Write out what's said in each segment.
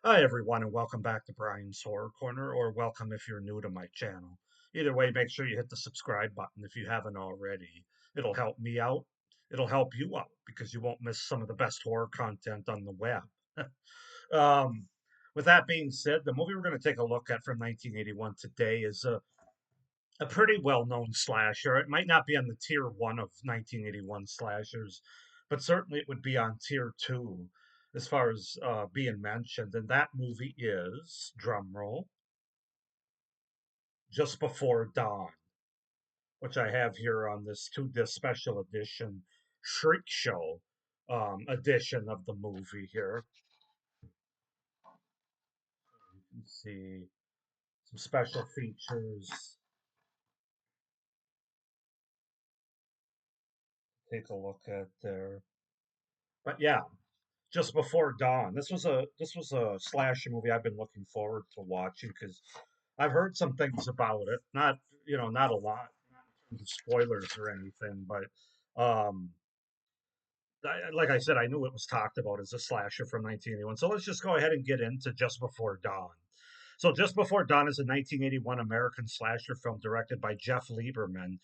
Hi, everyone, and welcome back to Brian's Horror Corner, or welcome if you're new to my channel. Either way, make sure you hit the subscribe button if you haven't already. It'll help me out. It'll help you out because you won't miss some of the best horror content on the web. um, with that being said, the movie we're going to take a look at from 1981 today is a pretty well-known slasher. It might not be on the tier one of 1981 slashers, but certainly it would be on tier two as far as being mentioned. And that movie is, drumroll, Just Before Dawn, which I have here on this two-disc special edition Shriek Show edition of the movie here. You can see some special features. Take a look at there. But yeah, Just Before Dawn. This was a slasher movie I've been looking forward to watching because I've heard some things about it. Not a lot, not in terms of spoilers or anything, but like I said, I knew it was talked about as a slasher from 1981. So let's just go ahead and get into Just Before Dawn. So Just Before Dawn is a 1981 American slasher film directed by Jeff Lieberman,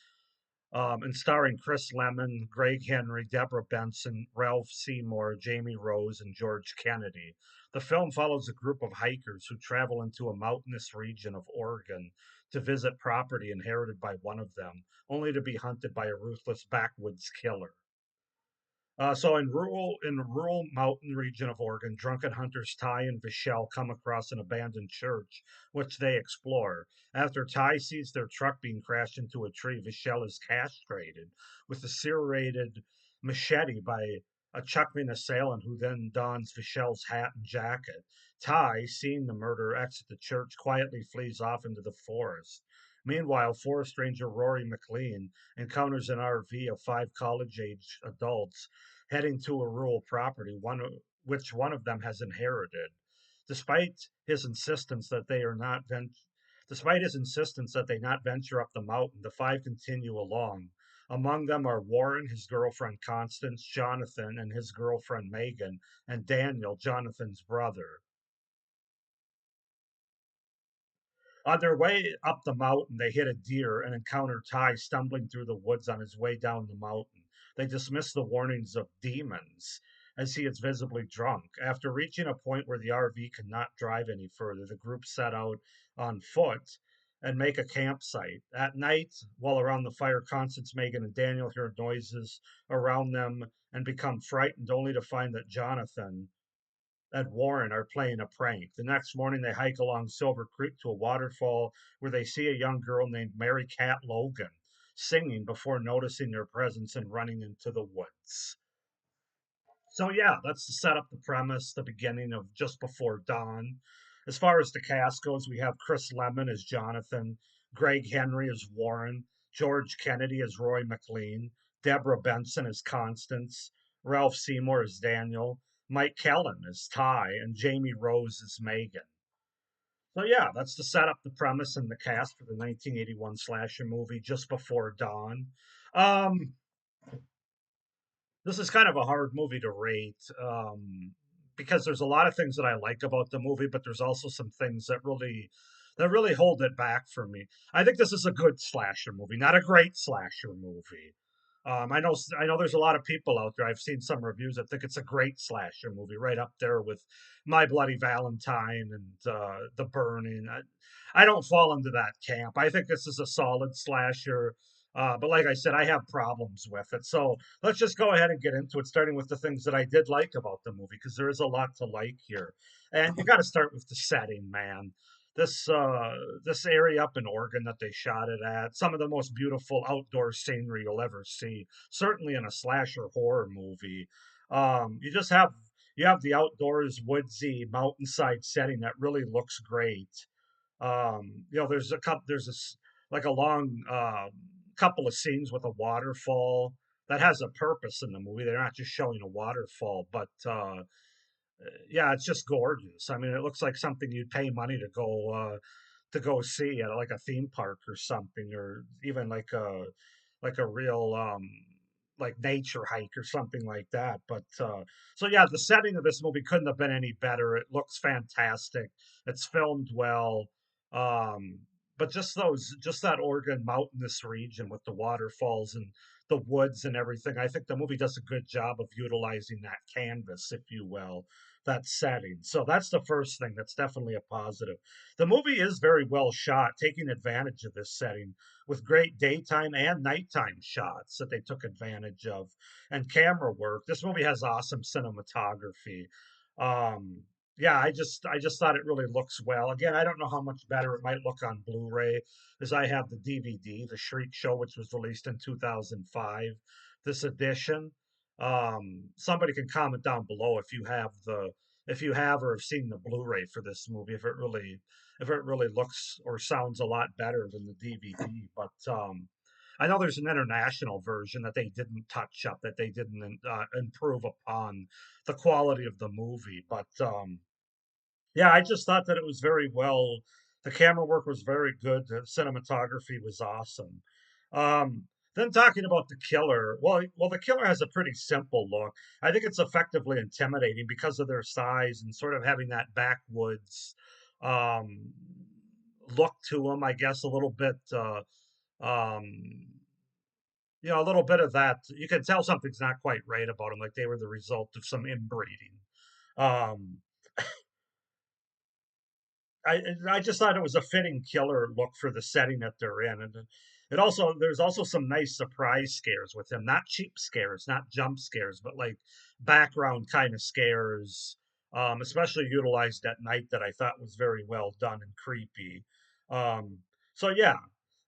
and starring Chris Lemmon, Greg Henry, Deborah Benson, Ralph Seymour, Jamie Rose, and George Kennedy. The film follows a group of hikers who travel into a mountainous region of Oregon to visit property inherited by one of them, only to be hunted by a ruthless backwoods killer. So in rural mountain region of Oregon, drunken hunters Ty and Vishel come across an abandoned church, which they explore. After Ty sees their truck being crashed into a tree, Vishel is castrated with a serrated machete by a Chuckman assailant who then dons Vishel's hat and jacket. Ty, seeing the murderer exit the church, quietly flees off into the forest. Meanwhile, forest ranger Rory McLean encounters an RV of five college age adults heading to a rural property, which one of them has inherited. Despite his insistence that they are not vent- Despite his insistence that they not venture up the mountain, the five continue along. Among them are Warren, his girlfriend Constance, Jonathan and his girlfriend Megan, and Daniel, Jonathan's brother. On their way up the mountain, they hit a deer and encounter Ty stumbling through the woods on his way down the mountain. They dismiss the warnings of demons as he is visibly drunk. After reaching a point where the RV cannot drive any further, the group set out on foot and make a campsite. At night, while around the fire, Constance, Megan, and Daniel hear noises around them and become frightened, only to find that Jonathan and Warren are playing a prank. The next morning, they hike along Silver Creek to a waterfall where they see a young girl named Mary Cat Logan singing before noticing their presence and running into the woods. So, yeah, that's to set up the premise, the beginning of Just Before Dawn. As far as the cast goes, we have Chris Lemmon as Jonathan, Greg Henry as Warren, George Kennedy as Roy McLean, Deborah Benson as Constance, Ralph Seymour as Daniel, Mike Kellen as Ty, and Jamie Rose as Megan. So yeah, that's to set up the premise and the cast for the 1981 slasher movie Just Before Dawn. Um, this is kind of a hard movie to rate, because there's a lot of things that I like about the movie, but there's also some things that really hold it back for me. I think this is a good slasher movie, not a great slasher movie. I know there's a lot of people out there. I've seen some reviews that think it's a great slasher movie, right up there with My Bloody Valentine and The Burning. I don't fall into that camp. I think this is a solid slasher, but like I said, I have problems with it. So let's just go ahead and get into it, starting with the things that I did like about the movie, because there is a lot to like here. And you got to start with the setting, man. This area up in Oregon that they shot it at, some of the most beautiful outdoor scenery you'll ever see. Certainly in a slasher horror movie. You have the outdoors, woodsy, mountainside setting that really looks great. There's like a long couple of scenes with a waterfall that has a purpose in the movie. They're not just showing a waterfall, but yeah, it's just gorgeous. I mean, it looks like something you'd pay money to go see at like a theme park or something, or even like a real like nature hike or something like that. But so yeah, the setting of this movie couldn't have been any better. It looks fantastic. It's filmed well. Um, but just that Oregon mountainous region with the waterfalls and the woods and everything, I think the movie does a good job of utilizing that canvas, if you will, that setting. So that's the first thing. That's definitely a positive. The movie is very well shot, taking advantage of this setting with great daytime and nighttime shots that they took advantage of and camera work. This movie has awesome cinematography. Um, yeah, I just thought it really looks well. Again, I don't know how much better it might look on Blu-ray, as I have the DVD, The Shriek Show, which was released in 2005. This edition. Somebody can comment down below if you have or have seen the Blu-ray for this movie, if it really looks or sounds a lot better than the DVD. But I know there's an international version that they didn't touch up, that they didn't improve upon the quality of the movie. But yeah, I just thought that it was very well. The camera work was very good. The cinematography was awesome. Um, then talking about the killer, the killer has a pretty simple look. I think it's effectively intimidating because of their size and sort of having that backwoods um, look to them. I guess a little bit, um, a little bit of that. You can tell something's not quite right about them, like they were the result of some inbreeding. Um, I just thought it was a fitting killer look for the setting that they're in, and it also there's also some nice surprise scares with him, not cheap scares, not jump scares, but like background kind of scares, especially utilized at night that I thought was very well done and creepy. Um, so yeah,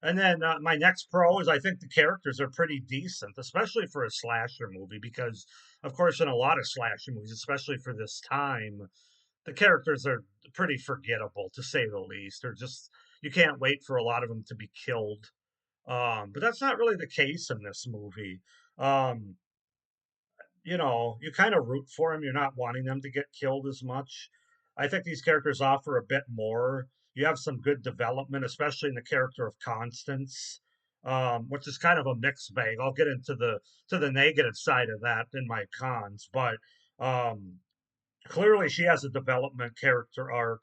and then my next pro is I think the characters are pretty decent, especially for a slasher movie, because of course in a lot of slasher movies, especially for this time the characters are pretty forgettable to say the least. They're just you can't wait for a lot of them to be killed. But that's not really the case in this movie. Um, you kind of root for them. You're not wanting them to get killed as much. I think these characters offer a bit more. You have some good development, especially in the character of Constance, which is kind of a mixed bag. I'll get into the negative side of that in my cons, but um, clearly she has a development character arc.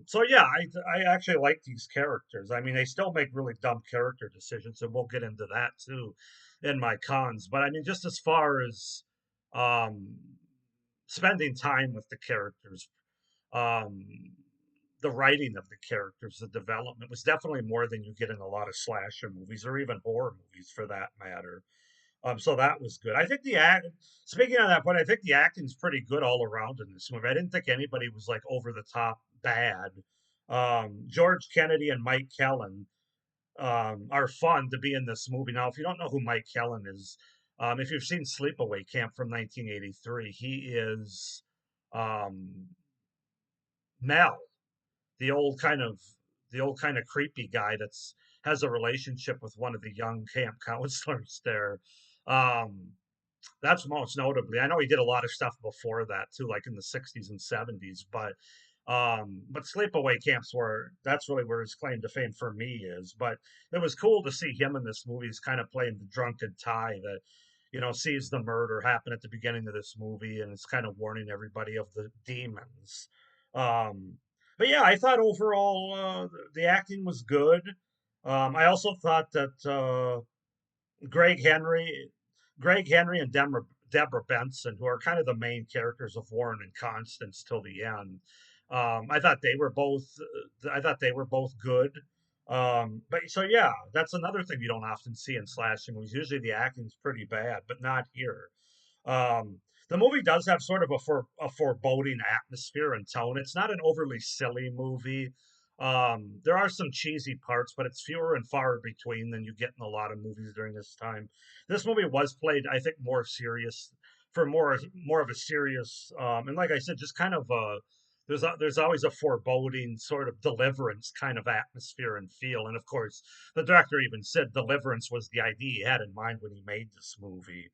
So yeah, I actually like these characters. I mean, they still make really dumb character decisions, and we'll get into that too in my cons. But I mean, just as far as um, spending time with the characters, um, the writing of the characters, the development was definitely more than you get in a lot of slasher movies or even horror movies for that matter. So that was good. I think the act. Speaking of that point, I think the acting's pretty good all around in this movie. I didn't think anybody was like over the top bad. George Kennedy and Mike Kellen are fun to be in this movie. Now, if you don't know who Mike Kellen is, if you've seen Sleepaway Camp from 1983, he is um, Mel, the old kind of creepy guy that's has a relationship with one of the young camp counselors there. Um, that's most notably. I know he did a lot of stuff before that too, like in the '60s and '70s. But Sleepaway Camps were that's really where his claim to fame for me is. But it was cool to see him in this movie. He's kind of playing the drunken tie that sees the murder happen at the beginning of this movie, and it's kind of warning everybody of the demons. Um, but yeah, I thought overall the acting was good. I also thought that. Greg Henry, Greg Henry and Deborah Benson, who are kind of the main characters of Warren and Constance till the end. I thought they were both. I thought they were both good. But so yeah, that's another thing you don't often see in slashing movies. Usually the acting's pretty bad, but not here. Um, the movie does have sort of a foreboding atmosphere and tone. It's not an overly silly movie. There are some cheesy parts, but it's fewer and far between than you get in a lot of movies during this time. This movie was played, I think, more serious for more of a serious, and like I said, just kind of there's always a foreboding sort of deliverance kind of atmosphere and feel. And of course, the director even said deliverance was the idea he had in mind when he made this movie.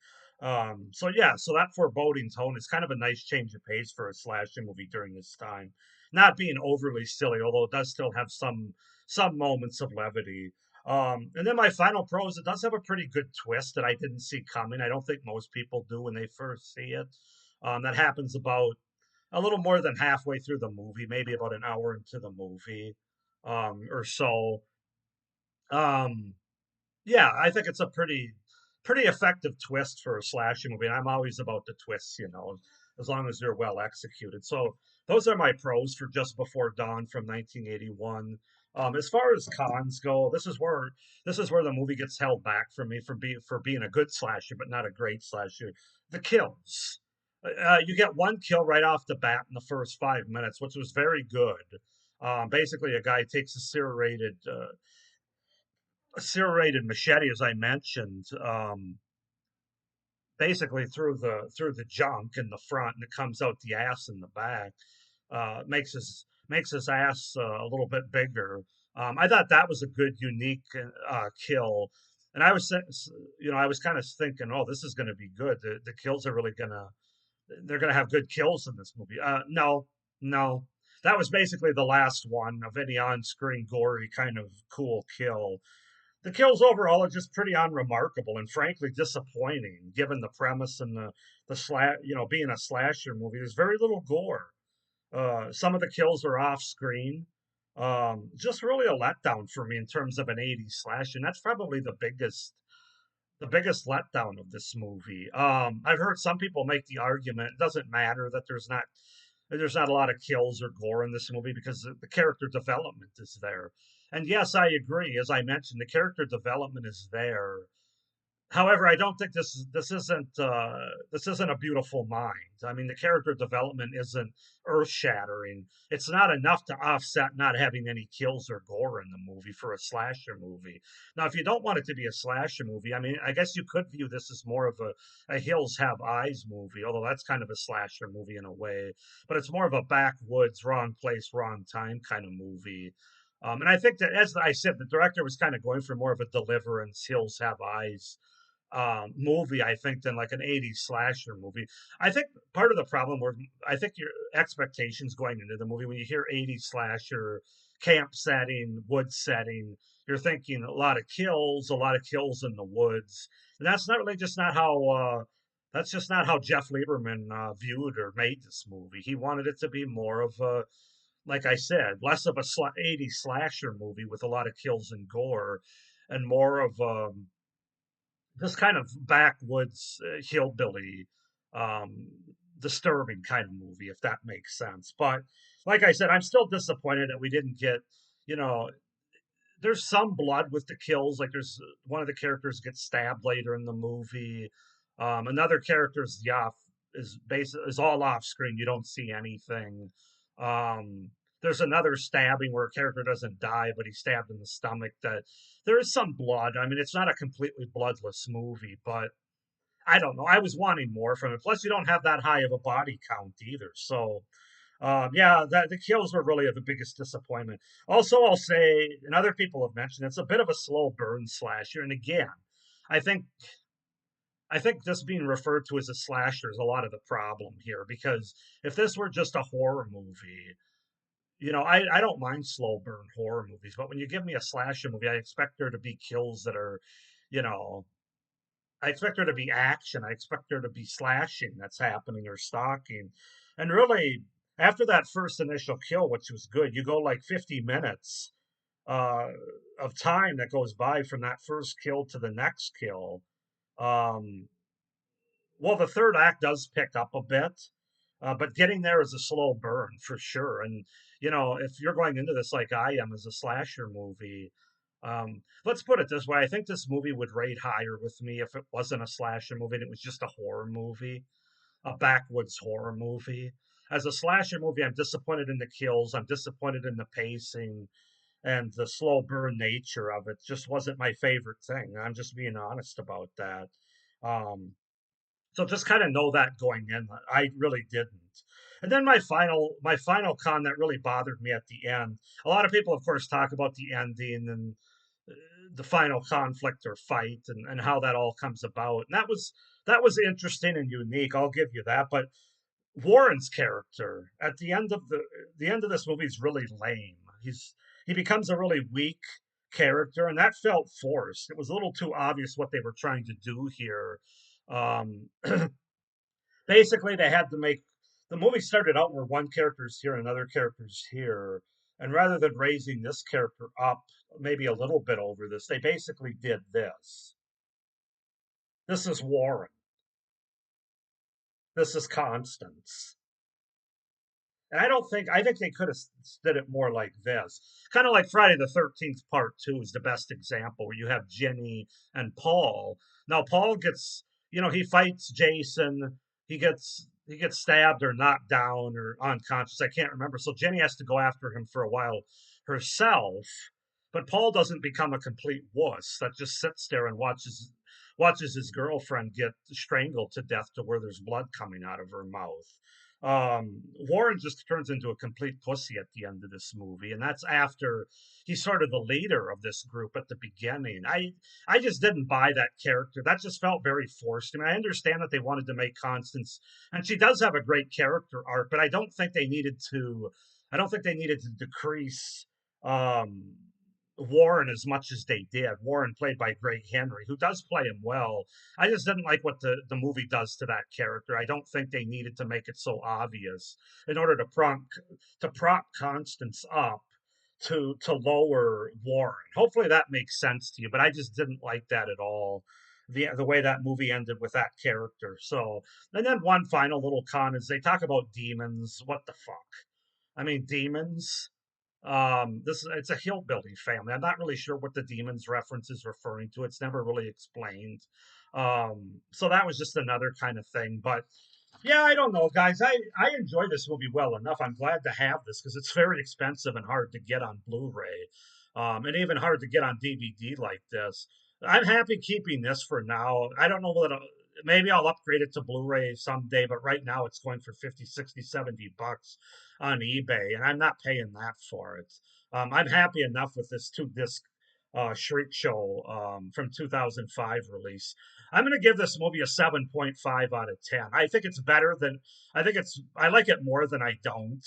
So yeah, so that foreboding tone is kind of a nice change of pace for a slasher movie during this time. Not being overly silly, although it does still have some moments of levity. And then my final pros, it does have a pretty good twist that I didn't see coming. I don't think most people do when they first see it. That happens about a little more than halfway through the movie, maybe about an hour into the movie, or so. Um, yeah, I think it's a pretty effective twist for a slasher movie. And I'm always about the twists, as long as they're well executed. So those are my pros for Just Before Dawn from 1981. As far as cons go, this is where the movie gets held back from me for being a good slasher, but not a great slasher. The kills. You get one kill right off the bat in the first 5 minutes, which was very good. Basically, a guy takes a serrated machete, as I mentioned, basically through the junk in the front, and it comes out the ass in the back. Makes his ass a little bit bigger. I thought that was a good, unique kill, and I was kind of thinking, oh, this is going to be good. The kills are really they're gonna have good kills in this movie. No, no, that was basically the last one of any on-screen gory kind of cool kill. The kills overall are just pretty unremarkable and frankly disappointing, given the premise and being a slasher movie. There's very little gore. Some of the kills are off screen. Just really a letdown for me in terms of an 80s slasher, and that's probably the biggest letdown of this movie. I've heard some people make the argument it doesn't matter that there's not a lot of kills or gore in this movie because the character development is there. And yes, I agree. As I mentioned, the character development is there. However, I don't think this isn't a beautiful mind. I mean, the character development isn't earth shattering. It's not enough to offset not having any kills or gore in the movie for a slasher movie. Now, if you don't want it to be a slasher movie, I mean, I guess you could view this as more of a Hills Have Eyes movie, although that's kind of a slasher movie in a way. But it's more of a backwoods, wrong place, wrong time kind of movie. And I think that, as I said, the director was kind of going for more of a Deliverance, Hills Have Eyes movie, I think, than like an 80s slasher movie. I think part of the problem were, I think your expectations going into the movie, when you hear 80s slasher, camp setting, wood setting, you're thinking a lot of kills in the woods. And that's just not how Jeff Lieberman viewed or made this movie. He wanted it to be more of a, like I said, less of a 80s slasher movie with a lot of kills and gore and more of this kind of backwoods hillbilly, um, disturbing kind of movie, if that makes sense. But like I said, I'm still disappointed that we didn't get, you know, there's some blood with the kills. Like there's one of the characters gets stabbed later in the movie. Another character's is all off screen. You don't see anything. Um, there's another stabbing where a character doesn't die, but he's stabbed in the stomach. That there is some blood. I mean, it's not a completely bloodless movie, but I don't know. I was wanting more from it. Plus, you don't have that high of a body count either. So yeah, the kills were really the biggest disappointment. Also, I'll say, and other people have mentioned, it's a bit of a slow burn slasher. And again, I think I think this being referred to as a slasher is a lot of the problem here because if this were just a horror movie, I don't mind slow burn horror movies, but when you give me a slasher movie, I expect there to be kills that are, you know, I expect there to be action. I expect there to be slashing that's happening or stalking. And really, after that first initial kill, which was good, you go like 50 minutes uh, of time that goes by from that first kill to the next kill. Um, well, the third act does pick up a bit, but getting there is a slow burn for sure. And, if you're going into this like I am as a slasher movie, let's put it this way. I think this movie would rate higher with me if it wasn't a slasher movie and it was just a horror movie, a backwoods horror movie. As a slasher movie, I'm disappointed in the kills. I'm disappointed in the pacing and the slow burn nature of it. Just wasn't my favorite thing. I'm just being honest about that. Um, so just kind of know that going in. I really didn't. And then my final con that really bothered me at the end. A lot of people, of course, talk about the ending and the final conflict or fight and how that all comes about. And that was interesting and unique. I'll give you that. But Warren's character at the end of this movie is really lame. He becomes a really weak character, and that felt forced. It was a little too obvious what they were trying to do here. Um, Basically, they had to make the movie started out where one character's here and another character's here, and rather than raising this character up maybe a little bit over this, they basically did this. This is Warren. This is Constance. And I think they could have did it more like this. Kind of like Friday the 13th Part 2 is the best example where you have Jenny and Paul. Now Paul gets, he fights Jason. He gets stabbed or knocked down or unconscious. I can't remember. So Jenny has to go after him for a while herself. But Paul doesn't become a complete wuss that just sits there and watches his girlfriend get strangled to death to where there's blood coming out of her mouth. Warren just turns into a complete pussy at the end of this movie, and that's after he's sort of the leader of this group at the beginning. I just didn't buy that character. That just felt very forced. I mean, I understand that they wanted to make Constance, and she does have a great character arc, but I don't think they needed to. I don't think they needed to decrease um, Warren as much as they did. Warren, played by Greg Henry, who does play him well. I just didn't like what the movie does to that character. I don't think they needed to make it so obvious in order to prop Constance up to lower Warren. Hopefully that makes sense to you, but I just didn't like that at all. The way that movie ended with that character. So, and then one final little con is they talk about demons. What the fuck? I mean, demons. It's a hillbilly family. I'm not really sure what the demons reference is referring to. It's never really explained. So that was just another kind of thing. But yeah, I don't know, guys. I enjoy this movie well enough. I'm glad to have this because it's very expensive and hard to get on Blu-ray, and even hard to get on DVD like this. I'm happy keeping this for now. I don't know maybe I'll upgrade it to Blu-ray someday, but right now it's going for 50, 60, $70 on eBay, and I'm not paying that for it. I'm happy enough with this two-disc Shriek Show from 2005 release. I'm going to give this movie a 7.5 out of 10. I like it more than I don't.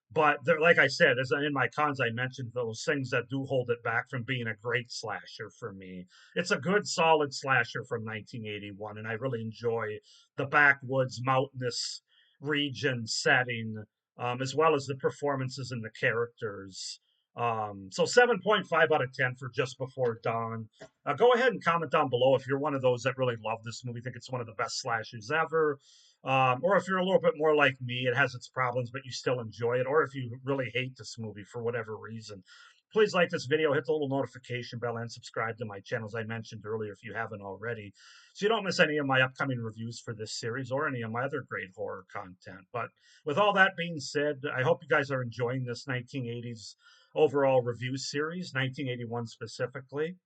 But there, like I said, as in my cons, I mentioned those things that do hold it back from being a great slasher for me. It's a good, solid slasher from 1981, and I really enjoy the backwoods, mountainous region setting, as well as the performances and the characters. So 7.5 out of 10 for Just Before Dawn. Go ahead and comment down below if you're one of those that really love this movie, think it's one of the best slashers ever. Or if you're a little bit more like me, it has its problems, but you still enjoy it. Or if you really hate this movie for whatever reason, please like this video, hit the little notification bell, and subscribe to my channel, as I mentioned earlier, if you haven't already, so you don't miss any of my upcoming reviews for this series or any of my other great horror content. But with all that being said, I hope you guys are enjoying this 1980s overall review series, 1981 specifically.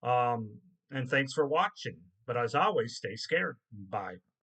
And thanks for watching. But as always, stay scared. Bye.